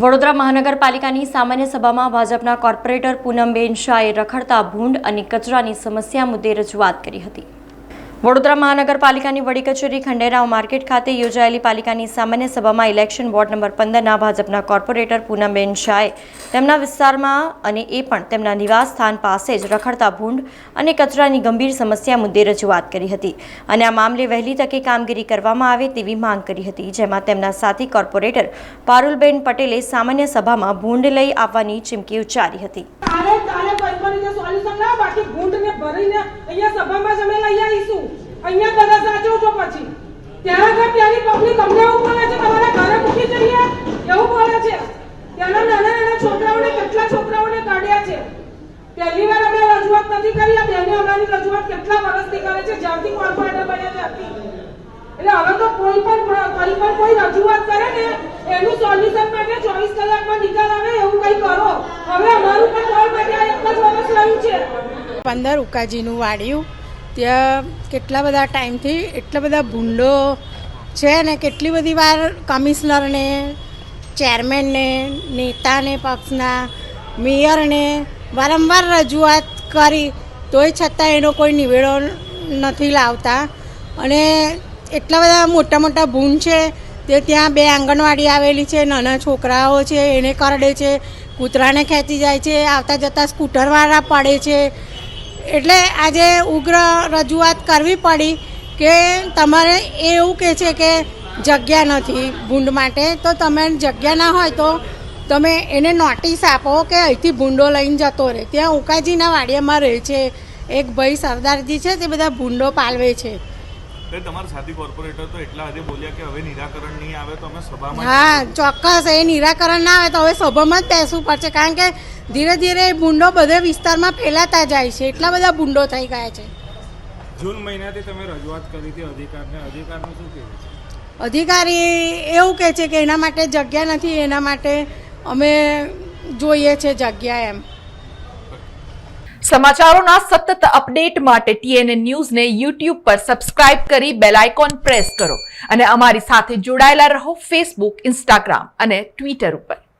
વડોદરા મહાનગરપાલિકાની સામાન્ય સભામાં ભાજપના કોર્પોરેટર પૂનમબેન શાહે રખડતા ભૂંડ અને કચરાની સમસ્યા મુદ્દે રજૂઆત કરી હતી। વડોદરા મહાનગરપાલિકાની વડી કચેરી ખંડેરાવ માર્કેટ ખાતે યોજાયેલી પાલિકાની સામાન્ય સભામાં ઇલેક્શન વોર્ડ નંબર 15ના ભાજપના કોર્પોરેટર પૂનમબેન શાહે તેમના વિસ્તારમાં અને એ પણ તેમના નિવાસ સ્થાન પાસે જ રખડતા ભૂંડ અને કચરાની ગંભીર સમસ્યા મુદ્દે રજૂઆત કરી હતી અને આ મામલે વહેલી તકે કામગીરી કરવામાં આવે તેવી માંગ કરી હતી, જેમાં તેમના સાથી કોર્પોરેટર પારુલબેન પટેલે સામાન્ય સભામાં ભૂંડ લઈ આવવાની ચીમકી ઉચ્ચારી હતી। પહેલી વાર અમે રજૂઆત નથી કરી, આ બેને અમારી રજૂઆત કેટલા વર્ષથી કરે છે જ્યારથી કોર્પોરેટર બન્યા છે। એટલે હવે તો કોઈ રજૂઆત કરે ને એનું સોલ્યુશન માટે 24 કલાકમાં નિકાલ આવે એવું કંઈ કરો। હવે અમારું પણ કોલ માટે આ એક જ વર્ષ રહ્યું છે। 15 ઉકાજીનું વાડિયું, ત્યાં કેટલા બધા ટાઈમથી એટલા બધા ભૂંડો છે ને કેટલી બધી વાર કમિશનરને, ચેરમેનને, નેતાને, પક્ષના મેયરને વારંવાર રજૂઆત કરી તોય છતાં એનો કોઈ નિવેડો નથી લાવતા અને એટલા બધા મોટા મોટા ભૂંડ છે તે ત્યાં 2 આંગણવાડી આવેલી છે, નાના છોકરાઓ છે એને કરડે છે, કૂતરાને ખેંચી જાય છે, આવતા જતાં સ્કૂટરવાળા પડે છે। એટલે આજે ઉગ્ર રજૂઆત કરવી પડી કે તમારે એવું કહે છે કે જગ્યા નથી ભૂંડ માટે, તો તમે જગ્યા ના હોય તો તમે એને નોટિસ આપો કે અહીંથી ભૂંડો લઈને જતો રહે। ત્યાં ઉકાજીના વાડિયામાં રહે છે એક ભાઈ સરદારજી છે, તે બધા ભૂંડો પાલવે છે। તમારા સાથી કોર્પોરેટર તો એટલા આજે બોલ્યા કે હવે નિરાકરણ નહીં આવે તો અમે સભામાં, હા ચોક્કસ, એ નિરાકરણ ના આવે તો હવે સભામાં જ બેસવું પડશે, કારણ કે ધીરે ધીરે ભૂંડો બધે વિસ્તારમાં ફેલાતા જાય છે, એટલા બધા ભૂંડો થઈ ગયા છે। જૂન મહિનાથી તમે રજૂઆત કરી હતી અધિકારનું શું કહેવું છે? અધિકારી એવું કહે છે કે એના માટે જગ્યા નથી, એના માટે અમે જોઈએ છે જગ્યા એમ। સમાચારોના સતત અપડેટ માટે TNN ન્યૂઝને YouTube પર સબસ્ક્રાઇબ કરી બેલ આઇકોન પ્રેસ કરો અને અમારી સાથે જોડાયેલા રહો Facebook, Instagram અને Twitter ઉપર।